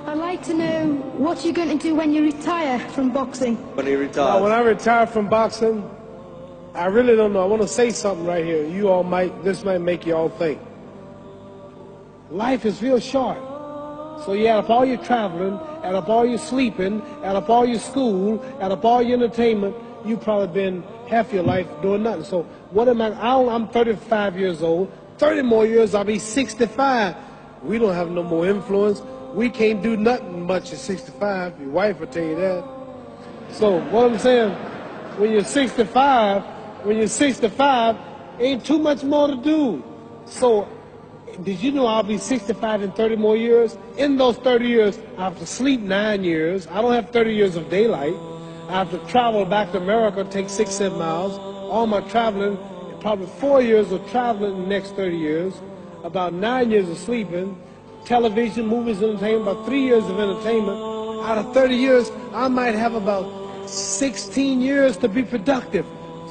I'd like to know what you're going to do when you retire from boxing. When he retires? When I retire from boxing, I really don't know. I want to say something right here. This might make you all think. Life is real short. So you add up all your traveling, add up all your sleeping, add up all your school, add up all your entertainment, you've probably been half your life doing nothing. So what am I'm 35 years old. 30 more years, I'll be 65. We don't have no more influence. We can't do nothing much at 65. Your wife will tell you that. So what I'm saying, when you're 65, ain't too much more to do. So did you know I'll be 65 in 30 more years? In those 30 years, I have to sleep 9 years. I don't have 30 years of daylight. I have to travel back to America, take 6-7 miles. All my traveling, probably 4 years of traveling in the next 30 years, about 9 years of sleeping, television, movies, entertainment, about 3 years of entertainment. Out of 30 years, I might have about 16 years to be productive.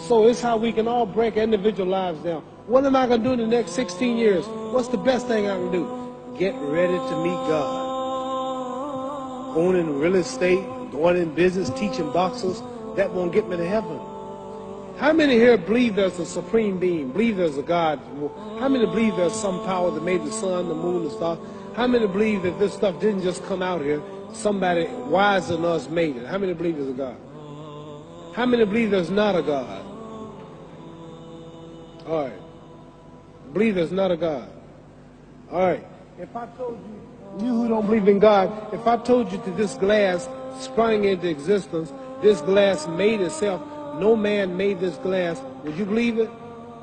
So it's how we can all break individual lives down. What am I going to do in the next 16 years? What's the best thing I can do? Get ready to meet God. Owning real estate, going in business, teaching boxers, that won't get me to heaven. How many here believe there's a supreme being, believe there's a God? How many believe there's some power that made the sun, the moon, the stars? How many believe that this stuff didn't just come out here? Somebody wiser than us made it. How many believe there's a God? How many believe there's not a God? All right. Believe there's not a God. All right. If I told you who don't believe in God, if I told you that this glass sprang into existence, this glass made itself, no man made this glass, would you believe it?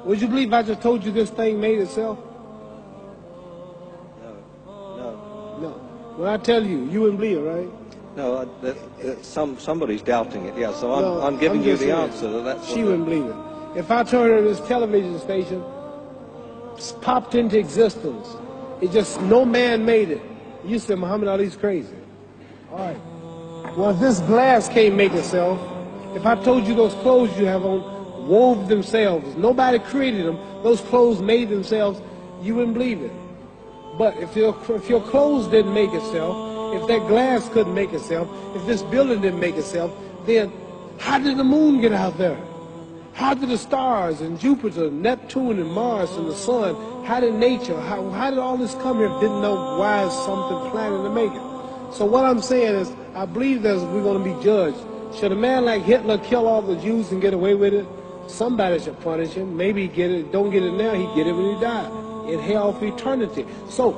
Would you believe I just told you this thing made itself? No. When I tell you, you wouldn't believe it, right? No, somebody's doubting it, yeah, so I'm giving you the answer. That's she wouldn't believe it. If I told her this television station popped into existence, it just, no man made it, you said Muhammad Ali's crazy. All right. Well, if this glass can't make itself, if I told you those clothes you have on wove themselves, nobody created them, those clothes made themselves, you wouldn't believe it. But if your clothes didn't make itself, if that glass couldn't make itself, if this building didn't make itself, then how did the moon get out there? How did the stars and Jupiter, Neptune and Mars and the sun, how did nature, how did all this come here? Didn't know why is something planning to make it. So what I'm saying is, I believe we're going to be judged. Should a man like Hitler kill all the Jews and get away with it? Somebody should punish him. Maybe he get it, don't get it now, he get it when he died. In hell for eternity. So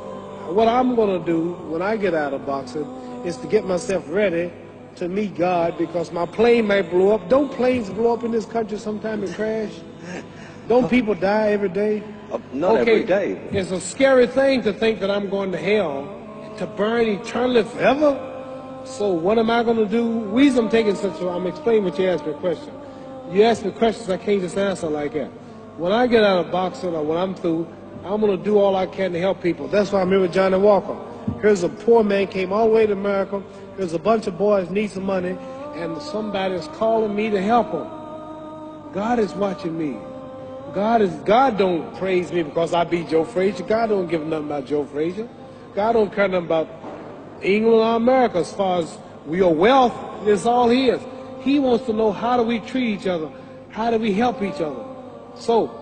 what I'm going to do when I get out of boxing is to get myself ready to meet God, because my plane might blow up. Don't planes blow up in this country sometime and crash? Don't people die every day? Not every day. It's a scary thing to think that I'm going to hell to burn eternally forever. So what am I going to do? The reason I'm taking I'm explaining what you asked me a question. You ask me questions I can't just answer like that. When I get out of boxing or when I'm through, I'm going to do all I can to help people. That's why I'm here with Johnny Walker. Here's a poor man, came all the way to America. There's a bunch of boys need some money, and somebody is calling me to help them. God is watching me. God don't praise me because I beat Joe Frazier. God don't give nothing about Joe Frazier. God don't care nothing about England or America as far as your wealth. It's all His. He wants to know, how do we treat each other? How do we help each other? So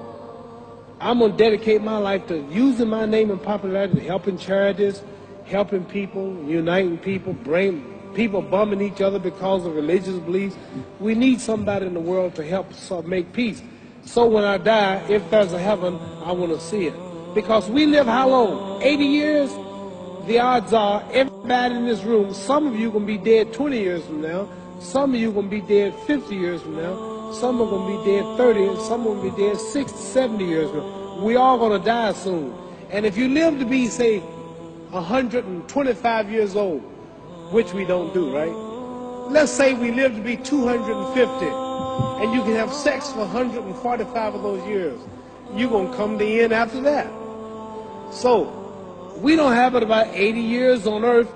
I'm going to dedicate my life to using my name and popularity, helping charities, helping people, uniting people, bring people bumming each other because of religious beliefs. We need somebody in the world to help us make peace. So when I die, if there's a heaven, I want to see it. Because we live how long? 80 years? The odds are everybody in this room, some of you are going to be dead 20 years from now, some of you are going to be dead 50 years from now, some are going to be dead 30, and some are going to be dead 60, 70 years from now. We all going to die soon. And if you live to be, say, 125 years old, which we don't do, right? Let's say we live to be 250, and you can have sex for 145 of those years. You're going to come to the end after that. So we don't have it about 80 years on earth.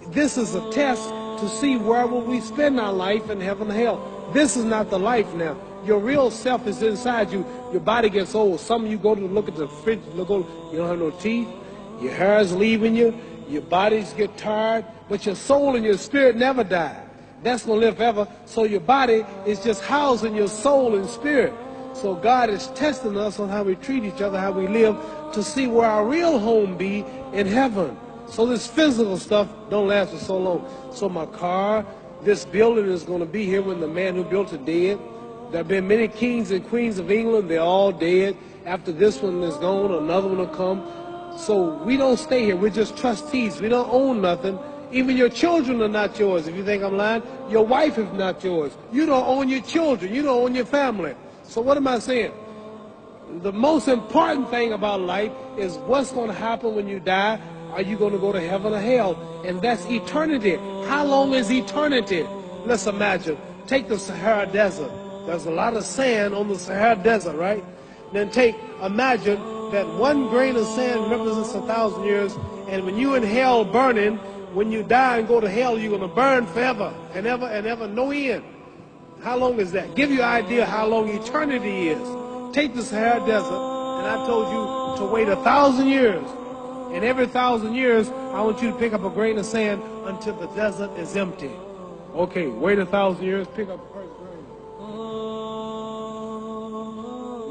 This is a test to see where will we spend our life in heaven and hell. This is not the life now. Your real self is inside you. Your body gets old. Some of you go to look at the fridge, you don't have no teeth. Your hair is leaving you. Your bodies get tired, but your soul and your spirit never die. That's going to live forever. So your body is just housing your soul and spirit. So God is testing us on how we treat each other, how we live, to see where our real home be in heaven. So this physical stuff don't last for so long. So my car, this building is going to be here when the man who built it dead. There have been many kings and queens of England. They're all dead. After this one is gone, another one will come. So we don't stay here. We're just trustees. We don't own nothing. Even your children are not yours. If you think I'm lying, your wife is not yours. You don't own your children. You don't own your family. So what am I saying? The most important thing about life is what's going to happen when you die. Are you going to go to heaven or hell? And that's eternity. How long is eternity? Let's imagine. Take the Sahara Desert. There's a lot of sand on the Sahara Desert, right? Then imagine that one grain of sand represents 1,000 years, and when you're in hell burning, when you die and go to hell, you're going to burn forever and ever, no end. How long is that? Give you an idea how long eternity is. Take the Sahara Desert, and I told you to wait 1,000 years. And every 1,000 years, I want you to pick up a grain of sand until the desert is empty. Okay, wait 1,000 years, pick up the first grain.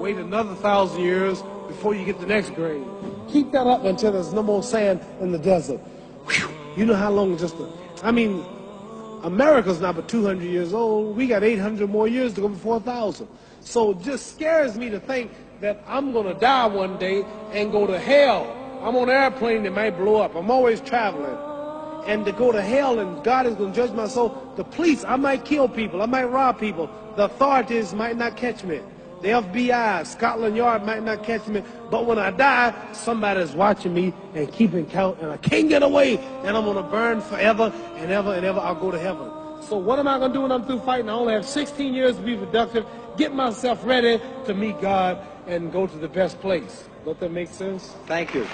Wait another 1,000 years before you get the next grain. Keep that up until there's no more sand in the desert. Whew. You know how long America's not but 200 years old. We got 800 more years to go before 1,000. So it just scares me to think that I'm going to die one day and go to hell. I'm on an airplane that might blow up. I'm always traveling. And to go to hell and God is going to judge my soul. The police, I might kill people. I might rob people. The authorities might not catch me. The FBI, Scotland Yard might not catch me. But when I die, somebody's watching me and keeping count. And I can't get away. And I'm going to burn forever and ever and ever. I'll go to heaven. So what am I going to do when I'm through fighting? I only have 16 years to be productive. Get myself ready to meet God and go to the best place. Don't that make sense? Thank you.